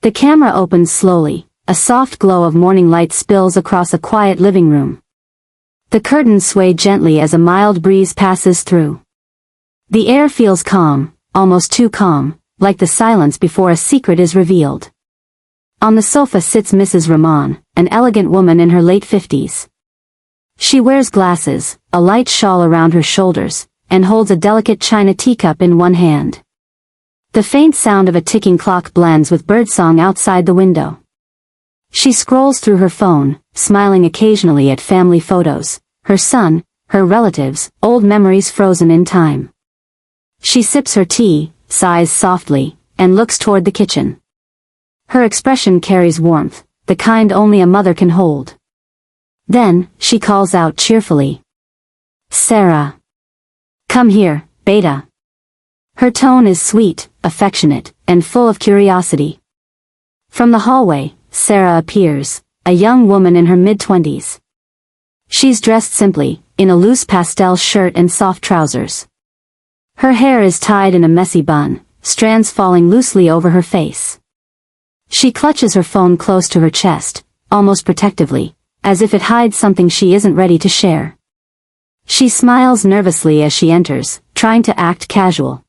The camera opens slowly. A soft glow of morning light spills across a quiet living room. The curtains sway gently as a mild breeze passes through. The air feels calm, almost too calm, like the silence before a secret is revealed. On the sofa sits Mrs. Rahman, an elegant woman in her late 50s. She wears glasses, a light shawl around her shoulders, and holds a delicate china teacup in one hand. The faint sound of a ticking clock blends with birdsong outside the window. She scrolls through her phone, smiling occasionally at family photos, her son, her relatives, old memories frozen in time. She sips her tea, sighs softly, and looks toward the kitchen. Her expression carries warmth, the kind only a mother can hold. Then, she calls out cheerfully. "Sarah. Come here, Beta." Her tone is sweet, affectionate, and full of curiosity. From the hallway, Sarah appears, a young woman in her mid-20s. She's dressed simply, in a loose pastel shirt and soft trousers. Her hair is tied in a messy bun, strands falling loosely over her face. She clutches her phone close to her chest, almost protectively, as if it hides something she isn't ready to share. She smiles nervously as she enters, trying to act casual.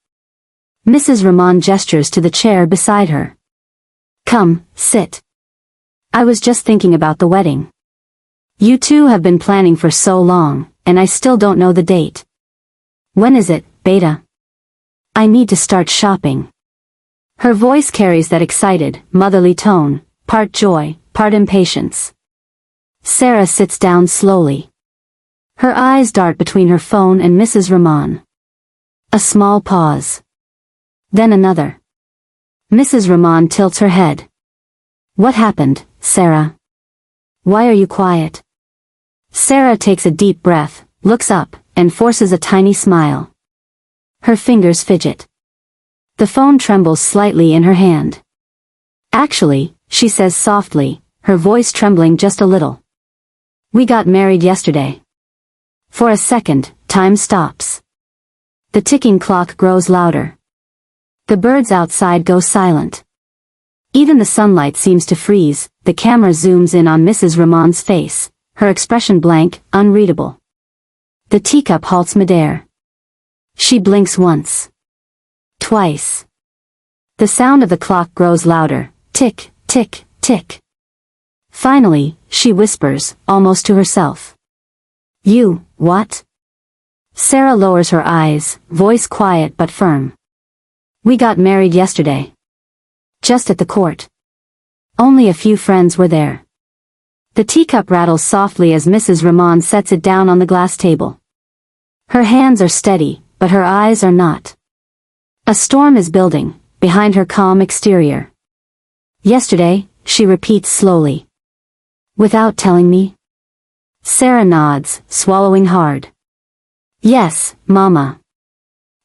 Mrs. Rahman gestures to the chair beside her. "Come, sit. I was just thinking about the wedding. You two have been planning for so long, and I still don't know the date. When is it, Beta? I need to start shopping." Her voice carries that excited, motherly tone, part joy, part impatience. Sarah sits down slowly. Her eyes dart between her phone and Mrs. Rahman. A small pause. Then another. Mrs. Rahman tilts her head. "What happened, Sarah? Why are you quiet?" Sarah takes a deep breath, looks up, and forces a tiny smile. Her fingers fidget. The phone trembles slightly in her hand. "Actually," she says softly, her voice trembling just a little. "We got married yesterday." For a second, time stops. The ticking clock grows louder. The birds outside go silent. Even the sunlight seems to freeze. The camera zooms in on Mrs. Rahman's face, her expression blank, unreadable. The teacup halts midair. She blinks once. Twice. The sound of the clock grows louder, tick, tick, tick. Finally, she whispers, almost to herself. "You, what?" Sarah lowers her eyes, voice quiet but firm. "We got married yesterday. Just at the court. Only a few friends were there." The teacup rattles softly as Mrs. Rahman sets it down on the glass table. Her hands are steady, but her eyes are not. A storm is building, behind her calm exterior. "Yesterday," she repeats slowly. "Without telling me?" Sarah nods, swallowing hard. "Yes, Mama.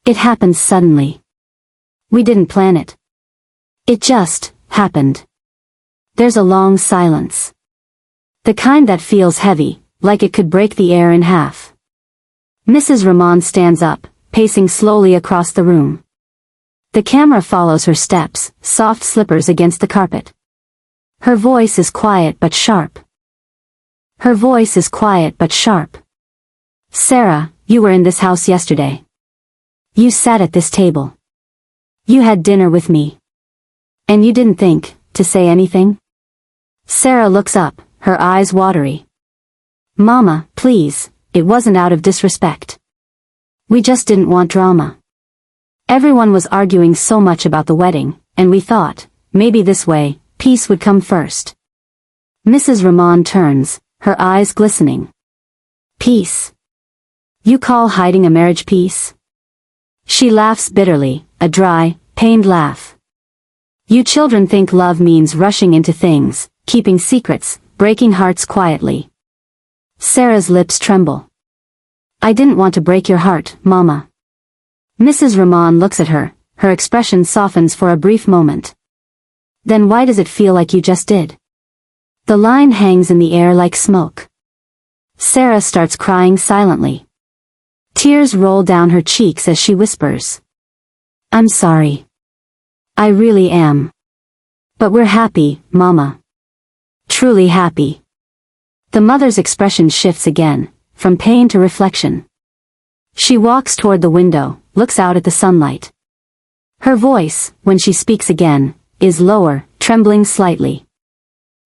It happened suddenly. We didn't plan it. It just happened." There's a long silence. The kind that feels heavy, like it could break the air in half. Mrs. Rahman stands up, pacing slowly across the room. The camera follows her steps, soft slippers against the carpet. Her voice is quiet but sharp. "Sarah, you were in this house yesterday. You sat at this table. You had dinner with me. And you didn't think to say anything?" Sarah looks up, her eyes watery. "Mama, please, it wasn't out of disrespect. We just didn't want drama. Everyone was arguing so much about the wedding, and we thought, maybe this way, peace would come first." Mrs. Rahman turns, her eyes glistening. "Peace? You call hiding a marriage peace?" She laughs bitterly, a dry, pained laugh. "You children think love means rushing into things, keeping secrets, breaking hearts quietly." Sarah's lips tremble. "I didn't want to break your heart, Mama." Mrs. Rahman looks at her, her expression softens for a brief moment. "Then why does it feel like you just did?" The line hangs in the air like smoke. Sarah starts crying silently. Tears roll down her cheeks as she whispers. "I'm sorry. I really am." But we're happy, Mama. Truly happy. The mother's expression shifts again, from pain to reflection. She walks toward the window, looks out at the sunlight. Her voice, when she speaks again, is lower, trembling slightly.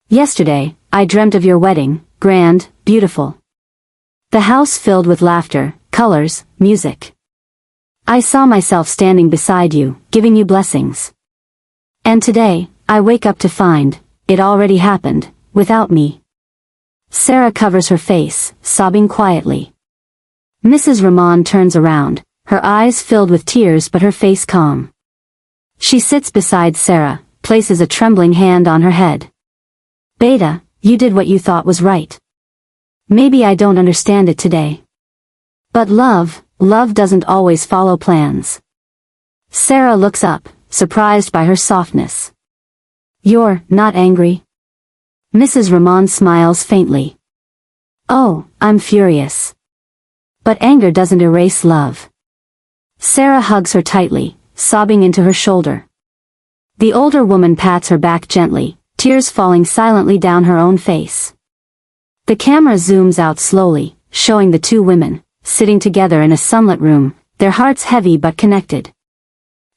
Yesterday, I dreamt of your wedding, grand, beautiful. The house filled with laughter, colors, music. I saw myself standing beside you, giving you blessings. And today, I wake up to find, it already happened, without me. Sarah covers her face, sobbing quietly. Mrs. Rahman turns around, her eyes filled with tears but her face calm. She sits beside Sarah, places a trembling hand on her head. Beta, you did what you thought was right. Maybe I don't understand it today. But love doesn't always follow plans. Sarah looks up, surprised by her softness. You're not angry? Mrs. Rahman smiles faintly. Oh, I'm furious. But anger doesn't erase love. Sarah hugs her tightly, sobbing into her shoulder. The older woman pats her back gently, tears falling silently down her own face. The camera zooms out slowly, showing the two women, sitting together in a sunlit room, their hearts heavy but connected.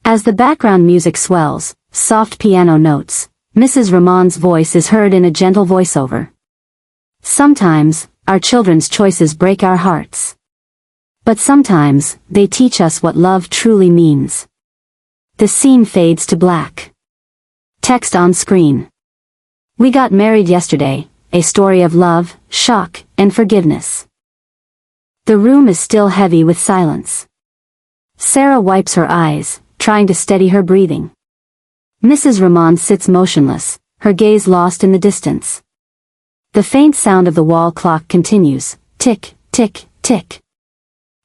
As the background music swells, soft piano notes, Mrs. Rahman's voice is heard in a gentle voiceover. Sometimes, our children's choices break our hearts. But sometimes, they teach us what love truly means. The scene fades to black. Text on screen. We got married yesterday, a story of love, shock, and forgiveness. The room is still heavy with silence. Sarah wipes her eyes, trying to steady her breathing. Mrs. Rahman sits motionless, her gaze lost in the distance. The faint sound of the wall clock continues, tick, tick, tick.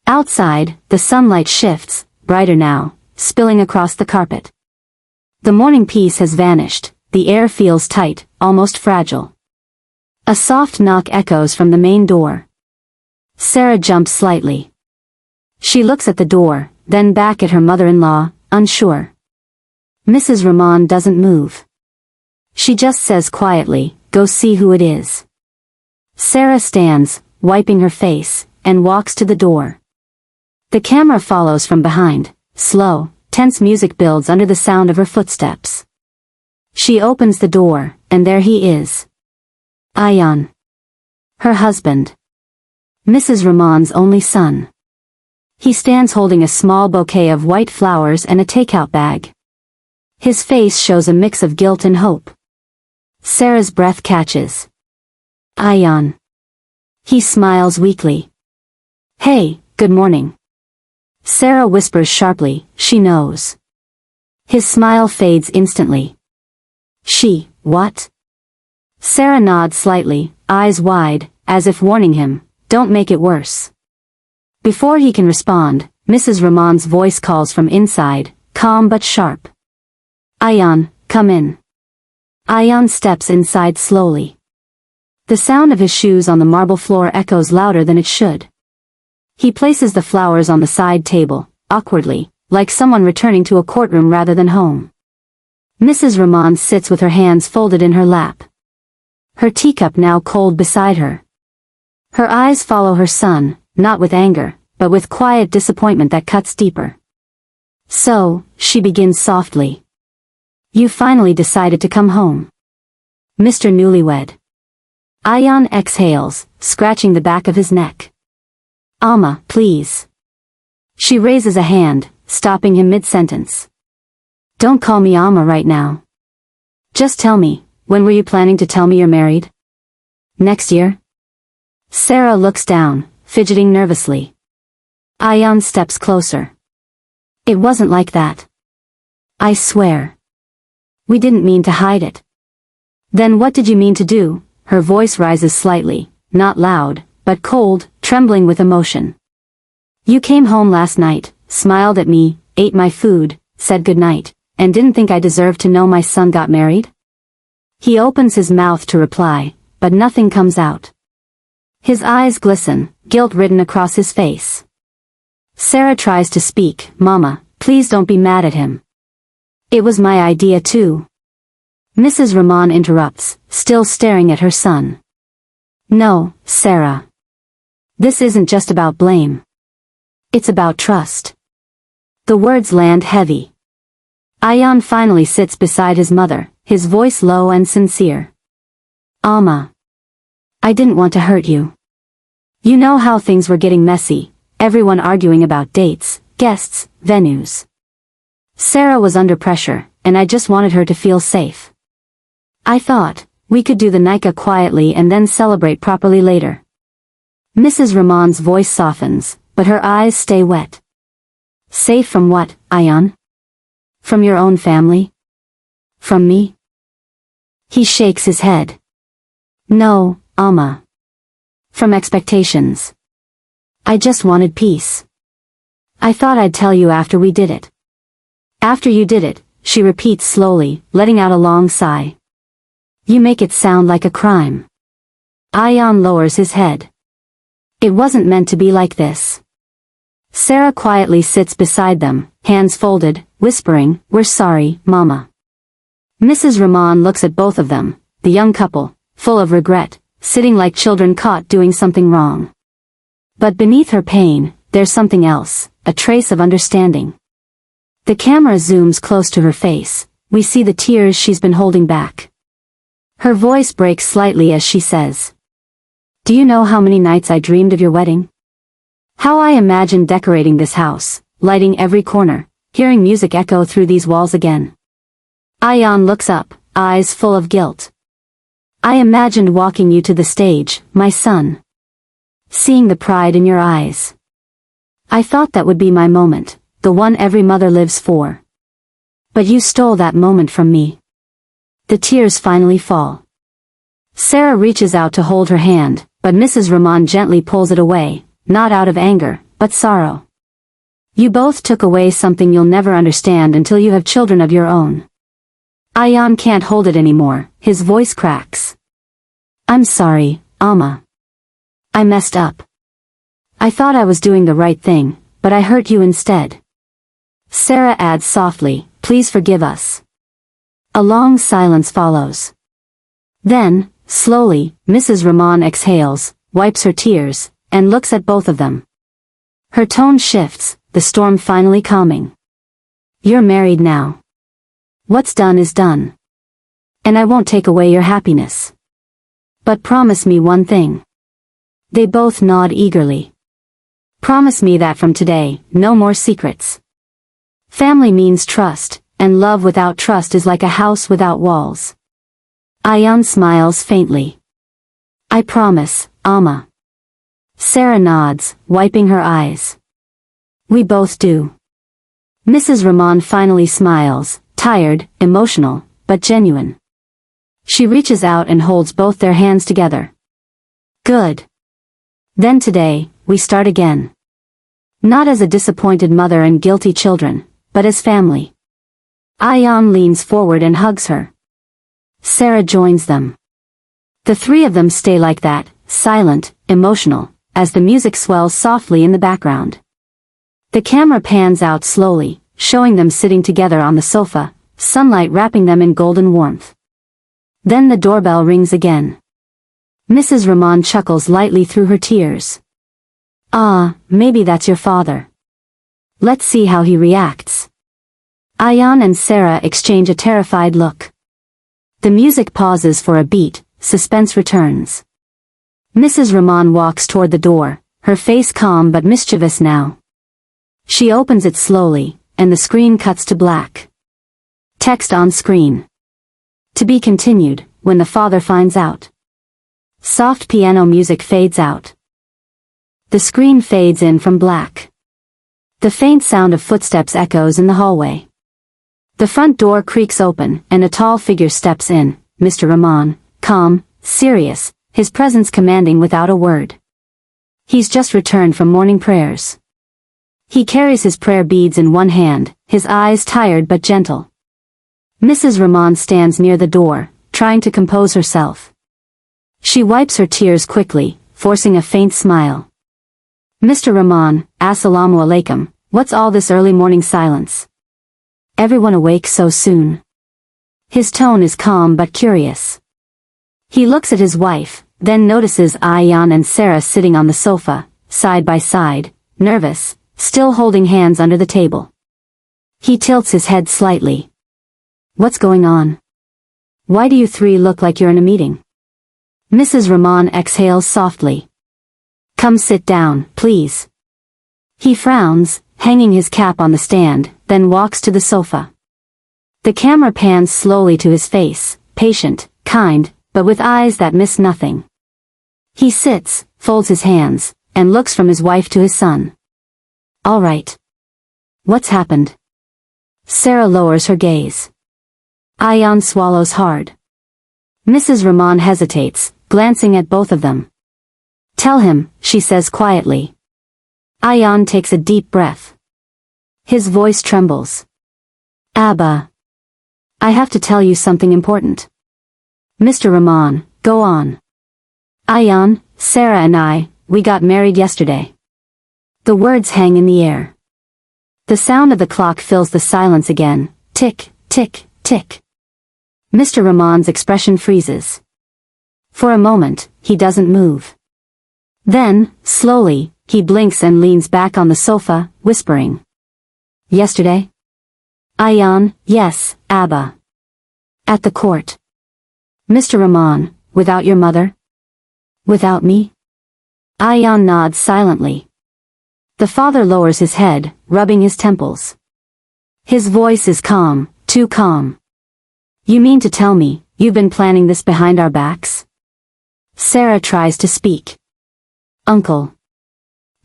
Outside, the sunlight shifts, brighter now, spilling across the carpet. The morning peace has vanished, the air feels tight, almost fragile. A soft knock echoes from the main door. Sarah jumps slightly. She looks at the door, then back at her mother-in-law, unsure. Mrs. Rahman doesn't move. She just says quietly, go see who it is. Sarah stands, wiping her face, and walks to the door. The camera follows from behind, slow, tense music builds under the sound of her footsteps. She opens the door, and there he is. Ayan. Her husband. Mrs. Rahman's only son. He stands holding a small bouquet of white flowers and a takeout bag. His face shows a mix of guilt and hope. Sarah's breath catches. Ayan. He smiles weakly. Hey, good morning. Sarah whispers sharply, she knows. His smile fades instantly. What? Sarah nods slightly, eyes wide, as if warning him, don't make it worse. Before he can respond, Mrs. Rahman's voice calls from inside, calm but sharp. Ayan, come in. Ayan steps inside slowly. The sound of his shoes on the marble floor echoes louder than it should. He places the flowers on the side table, awkwardly, like someone returning to a courtroom rather than home. Mrs. Rahman sits with her hands folded in her lap. Her teacup now cold beside her. Her eyes follow her son, not with anger, but with quiet disappointment that cuts deeper. So, she begins softly. You finally decided to come home. Mr. Newlywed. Ayan exhales, scratching the back of his neck. Amma, please. She raises a hand, stopping him mid-sentence. Don't call me Amma right now. Just tell me, when were you planning to tell me you're married? Next year? Sarah looks down, fidgeting nervously. Ayan steps closer. It wasn't like that. I swear. We didn't mean to hide it. Then what did you mean to do? Her voice rises slightly, not loud, but cold, trembling with emotion. You came home last night, smiled at me, ate my food, said goodnight, and didn't think I deserved to know my son got married? He opens his mouth to reply, but nothing comes out. His eyes glisten, guilt written across his face. Sarah tries to speak, Mama, please don't be mad at him. It was my idea too. Mrs. Rahman interrupts, still staring at her son. No, Sarah. This isn't just about blame. It's about trust. The words land heavy. Ayan finally sits beside his mother, his voice low and sincere. Amma. I didn't want to hurt you. You know how things were getting messy, everyone arguing about dates, guests, venues. Sarah was under pressure, and I just wanted her to feel safe. I thought, we could do the nikah quietly and then celebrate properly later. Mrs. Rahman's voice softens, but her eyes stay wet. Safe from what, Ayan? From your own family? From me? He shakes his head. No, Amma. From expectations. I just wanted peace. I thought I'd tell you after we did it. After you did it, she repeats slowly, letting out a long sigh. You make it sound like a crime. Ayan lowers his head. It wasn't meant to be like this. Sarah quietly sits beside them, hands folded, whispering, We're sorry, Mama. Mrs. Rahman looks at both of them, the young couple, full of regret, sitting like children caught doing something wrong. But beneath her pain, there's something else, a trace of understanding. The camera zooms close to her face, we see the tears she's been holding back. Her voice breaks slightly as she says, Do you know how many nights I dreamed of your wedding? How I imagined decorating this house, lighting every corner, hearing music echo through these walls again. Ayan looks up, eyes full of guilt. I imagined walking you to the stage, my son. Seeing the pride in your eyes. I thought that would be my moment, the one every mother lives for. But you stole that moment from me. The tears finally fall. Sarah reaches out to hold her hand, but Mrs. Rahman gently pulls it away, not out of anger, but sorrow. You both took away something you'll never understand until you have children of your own. Ayan can't hold it anymore, his voice cracks. I'm sorry, Amma. I messed up. I thought I was doing the right thing, but I hurt you instead. Sarah adds softly, Please forgive us. A long silence follows. Then, slowly, Mrs. Rahman exhales, wipes her tears, and looks at both of them. Her tone shifts, the storm finally calming. You're married now. What's done is done. And I won't take away your happiness. But promise me one thing. They both nod eagerly. Promise me that from today, no more secrets. Family means trust, and love without trust is like a house without walls. Ayan smiles faintly. I promise, Amma. Sarah nods, wiping her eyes. We both do. Mrs. Rahman finally smiles, tired, emotional, but genuine. She reaches out and holds both their hands together. Good. Then today, we start again. Not as a disappointed mother and guilty children, but as family. Ayan leans forward and hugs her. Sarah joins them. The three of them stay like that, silent, emotional, as the music swells softly in the background. The camera pans out slowly, showing them sitting together on the sofa, sunlight wrapping them in golden warmth. Then the doorbell rings again. Mrs. Rahman chuckles lightly through her tears. Ah, maybe that's your father. Let's see how he reacts. Ayan and Sarah exchange a terrified look. The music pauses for a beat, suspense returns. Mrs. Rahman walks toward the door, her face calm but mischievous now. She opens it slowly, and the screen cuts to black. Text on screen. To be continued, when the father finds out. Soft piano music fades out. The screen fades in from black. The faint sound of footsteps echoes in the hallway. The front door creaks open, and a tall figure steps in, Mr. Rahman, calm, serious, his presence commanding without a word. He's just returned from morning prayers. He carries his prayer beads in one hand, his eyes tired but gentle. Mrs. Rahman stands near the door, trying to compose herself. She wipes her tears quickly, forcing a faint smile. Mr. Rahman, Assalamu alaikum, what's all this early morning silence? Everyone awake so soon? His tone is calm but curious. He looks at his wife, then notices Ayan and Sarah sitting on the sofa, side by side, nervous, still holding hands under the table. He tilts his head slightly. What's going on? Why do you three look like you're in a meeting? Mrs. Rahman exhales softly. Come sit down, please. He frowns, hanging his cap on the stand, then walks to the sofa. The camera pans slowly to his face, patient, kind, but with eyes that miss nothing. He sits, folds his hands, and looks from his wife to his son. All right. What's happened? Sarah lowers her gaze. Ayan swallows hard. Mrs. Rahman hesitates, glancing at both of them. Tell him, she says quietly. Ayan takes a deep breath. His voice trembles. Abba. I have to tell you something important. Mr. Rahman, go on. Ayan, Sarah and I, we got married yesterday. The words hang in the air. The sound of the clock fills the silence again, tick, tick, tick. Mr. Rahman's expression freezes. For a moment, he doesn't move. Then, slowly, he blinks and leans back on the sofa, whispering. Yesterday? Ayan, yes, Abba. At the court. Mr. Rahman, without your mother? Without me? Ayan nods silently. The father lowers his head, rubbing his temples. His voice is calm, too calm. You mean to tell me, you've been planning this behind our backs? Sarah tries to speak. Uncle.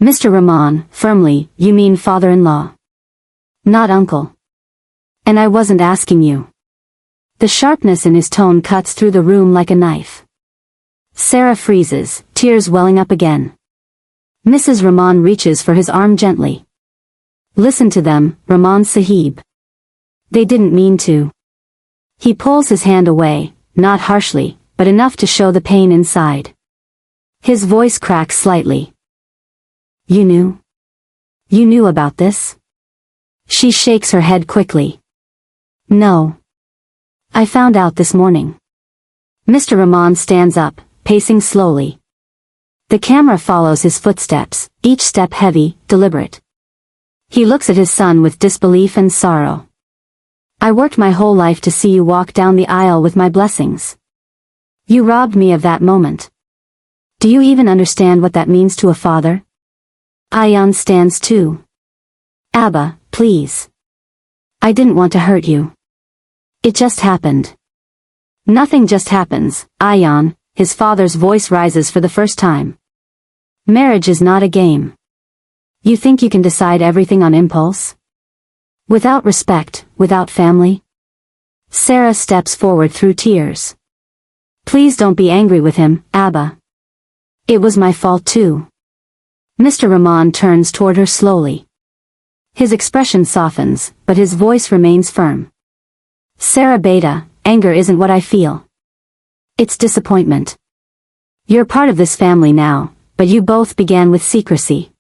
Mr. Rahman, firmly, you mean father-in-law. Not uncle. And I wasn't asking you. The sharpness in his tone cuts through the room like a knife. Sarah freezes, tears welling up again. Mrs. Rahman reaches for his arm gently. Listen to them, Rahman Sahib. They didn't mean to. He pulls his hand away, not harshly, but enough to show the pain inside. His voice cracks slightly. You knew? You knew about this? She shakes her head quickly. No. I found out this morning. Mr. Rahman stands up, pacing slowly. The camera follows his footsteps, each step heavy, deliberate. He looks at his son with disbelief and sorrow. I worked my whole life to see you walk down the aisle with my blessings. You robbed me of that moment. Do you even understand what that means to a father? Ayan stands too. Abba, please. I didn't want to hurt you. It just happened. Nothing just happens, Ayan, his father's voice rises for the first time. Marriage is not a game. You think you can decide everything on impulse? Without respect, without family? Sarah steps forward through tears. Please don't be angry with him, Abba. It was my fault too. Mr. Rahman turns toward her slowly. His expression softens, but his voice remains firm. Sarah Beta, anger isn't what I feel. It's disappointment. You're part of this family now, but you both began with secrecy.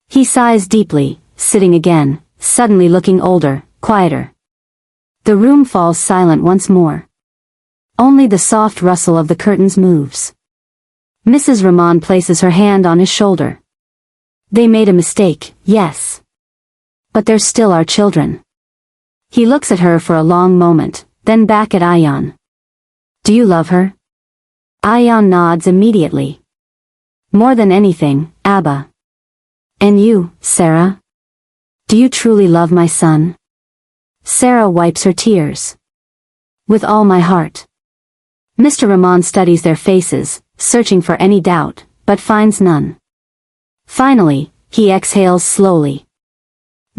He sighs deeply, sitting again, suddenly looking older, quieter. The room falls silent once more. Only the soft rustle of the curtains moves. Mrs. Rahman places her hand on his shoulder. They made a mistake, yes. But they're still our children. He looks at her for a long moment, then back at Ayan. Do you love her? Ayan nods immediately. More than anything, Abba. And you, Sarah? Do you truly love my son? Sarah wipes her tears. With all my heart. Mr. Rahman studies their faces, searching for any doubt, but finds none. Finally, he exhales slowly.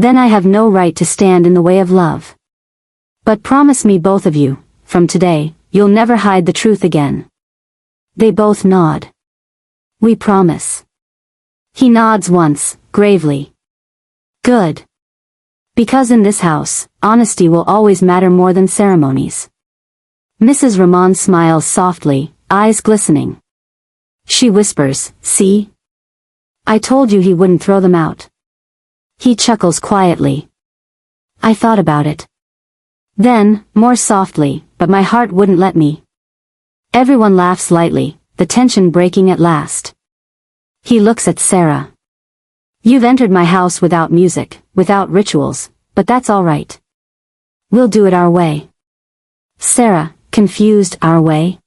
Then I have no right to stand in the way of love. But promise me both of you, from today, you'll never hide the truth again. They both nod. We promise. He nods once, gravely. Good. Because in this house, honesty will always matter more than ceremonies. Mrs. Rahman smiles softly, eyes glistening. She whispers, see? I told you he wouldn't throw them out. He chuckles quietly. I thought about it. Then, more softly, but my heart wouldn't let me. Everyone laughs lightly, the tension breaking at last. He looks at Sarah. You've entered my house without music, without rituals, but that's all right. We'll do it our way. Sarah, confused, our way?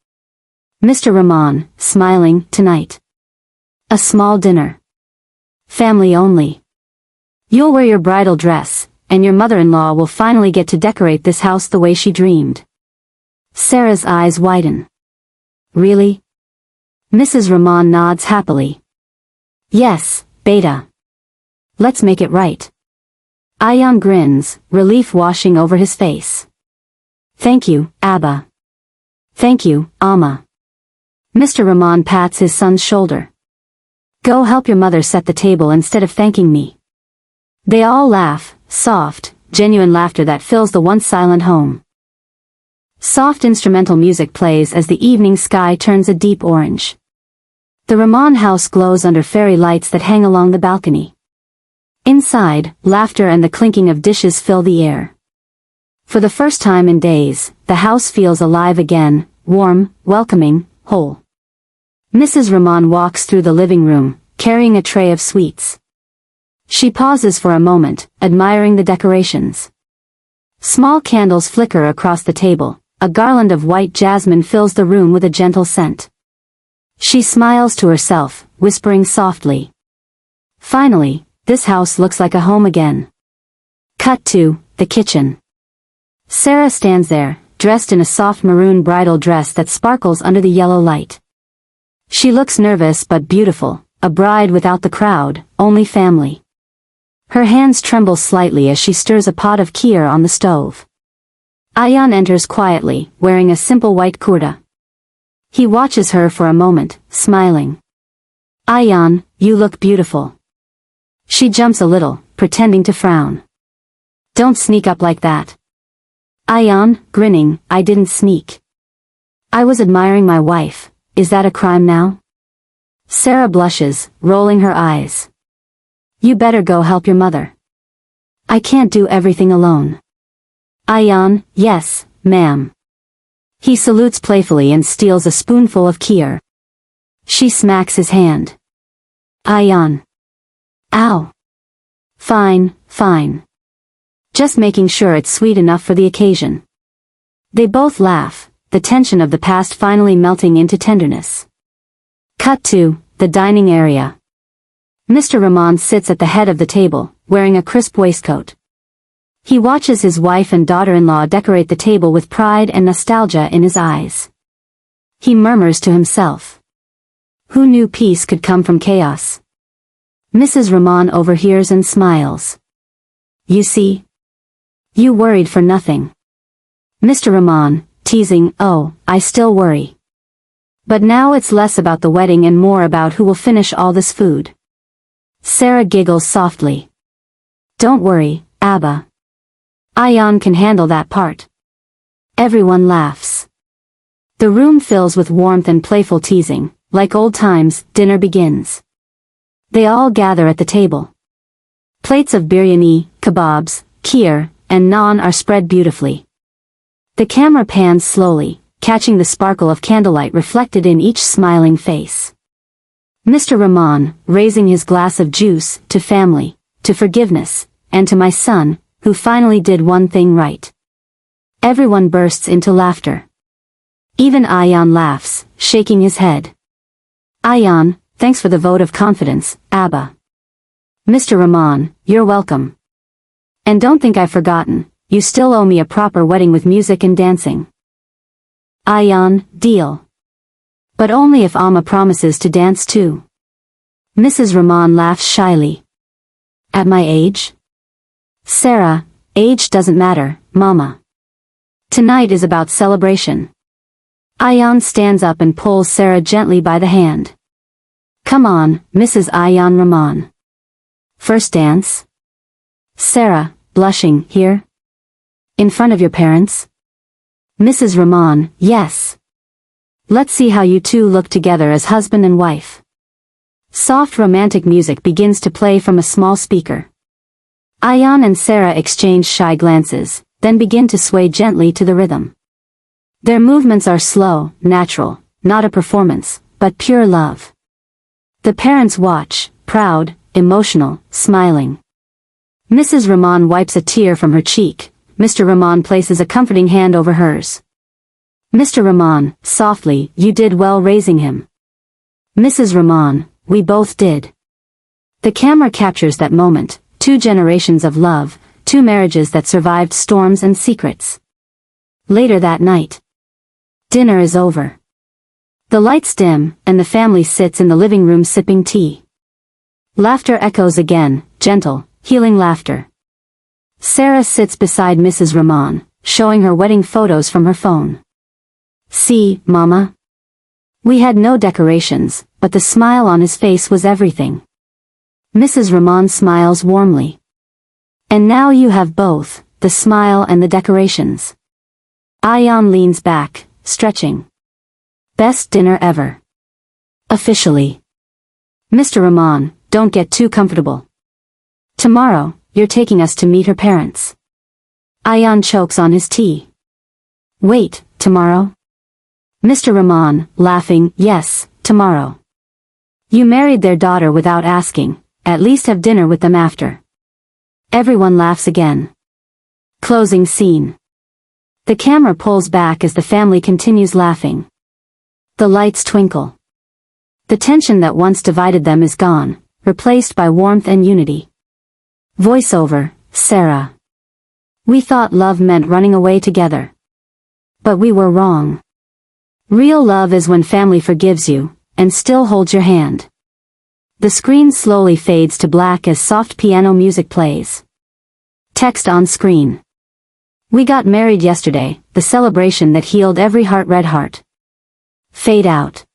Mr. Rahman, smiling, tonight. A small dinner. Family only. You'll wear your bridal dress, and your mother-in-law will finally get to decorate this house the way she dreamed. Sarah's eyes widen. Really? Mrs. Rahman nods happily. Yes, beta. Let's make it right. Ayan grins, relief washing over his face. Thank you, Abba. Thank you, Amma. Mr. Rahman pats his son's shoulder. Go help your mother set the table instead of thanking me. They all laugh, soft, genuine laughter that fills the once silent home. Soft instrumental music plays as the evening sky turns a deep orange. The Rahman house glows under fairy lights that hang along the balcony. Inside, laughter and the clinking of dishes fill the air. For the first time in days, the house feels alive again, warm, welcoming, whole. Mrs. Rahman walks through the living room, carrying a tray of sweets. She pauses for a moment, admiring the decorations. Small candles flicker across the table, a garland of white jasmine fills the room with a gentle scent. She smiles to herself, whispering softly. Finally, this house looks like a home again. Cut to the kitchen. Sarah stands there, dressed in a soft maroon bridal dress that sparkles under the yellow light. She looks nervous but beautiful, a bride without the crowd, only family. Her hands tremble slightly as she stirs a pot of kheer on the stove. Ayan enters quietly, wearing a simple white kurta. He watches her for a moment, smiling. Ayan, you look beautiful. She jumps a little, pretending to frown. Don't sneak up like that. Ayan, grinning, I didn't sneak. I was admiring my wife. Is that a crime now? Sarah blushes, rolling her eyes. You better go help your mother. I can't do everything alone. Ayan, yes, ma'am. He salutes playfully and steals a spoonful of kheer. She smacks his hand. Ayan. Ow. Fine, fine. Just making sure it's sweet enough for the occasion. They both laugh, the tension of the past finally melting into tenderness. Cut to the dining area. Mr. Rahman sits at the head of the table, wearing a crisp waistcoat. He watches his wife and daughter-in-law decorate the table with pride and nostalgia in his eyes. He murmurs to himself. Who knew peace could come from chaos? Mrs. Rahman overhears and smiles. You see? You worried for nothing. Mr. Rahman, teasing, oh, I still worry. But now it's less about the wedding and more about who will finish all this food. Sarah giggles softly. Don't worry, Abba. Ayan can handle that part. Everyone laughs. The room fills with warmth and playful teasing. Like old times, dinner begins. They all gather at the table. Plates of biryani, kebabs, kheer, and naan are spread beautifully. The camera pans slowly, catching the sparkle of candlelight reflected in each smiling face. Mr. Rahman, raising his glass of juice, to family, to forgiveness, and to my son, who finally did one thing right. Everyone bursts into laughter. Even Ayan laughs, shaking his head. Ayan, thanks for the vote of confidence, Abba. Mr. Rahman, you're welcome. And don't think I've forgotten, you still owe me a proper wedding with music and dancing. Ayan, deal. But only if Amma promises to dance too. Mrs. Rahman laughs shyly. At my age? Sarah, age doesn't matter, Mama. Tonight is about celebration. Ayan stands up and pulls Sarah gently by the hand. Come on, Mrs. Ayan Rahman. First dance? Sarah, blushing, here? In front of your parents? Mrs. Rahman, yes. Let's see how you two look together as husband and wife. Soft romantic music begins to play from a small speaker. Ayan and Sarah exchange shy glances, then begin to sway gently to the rhythm. Their movements are slow, natural, not a performance, but pure love. The parents watch, proud, emotional, smiling. Mrs. Rahman wipes a tear from her cheek. Mr. Rahman places a comforting hand over hers. Mr. Rahman, softly, you did well raising him. Mrs. Rahman, we both did. The camera captures that moment, 2 generations of love, 2 marriages that survived storms and secrets. Later that night. Dinner is over. The lights dim, and the family sits in the living room sipping tea. Laughter echoes again, gentle, healing laughter. Sarah sits beside Mrs. Rahman, showing her wedding photos from her phone. See, Mama? We had no decorations, but the smile on his face was everything. Mrs. Rahman smiles warmly. And now you have both, the smile and the decorations. Ayan leans back, stretching. Best dinner ever. Officially. Mr. Rahman, don't get too comfortable. Tomorrow, you're taking us to meet her parents. Ayan chokes on his tea. Wait, tomorrow? Mr. Rahman, laughing, yes, tomorrow. You married their daughter without asking, at least have dinner with them after. Everyone laughs again. Closing scene. The camera pulls back as the family continues laughing. The lights twinkle. The tension that once divided them is gone, replaced by warmth and unity. Voiceover, Sarah. We thought love meant running away together. But we were wrong. Real love is when family forgives you, and still holds your hand. The screen slowly fades to black as soft piano music plays. Text on screen. We got married yesterday, the celebration that healed every heart. Red heart. Fade out.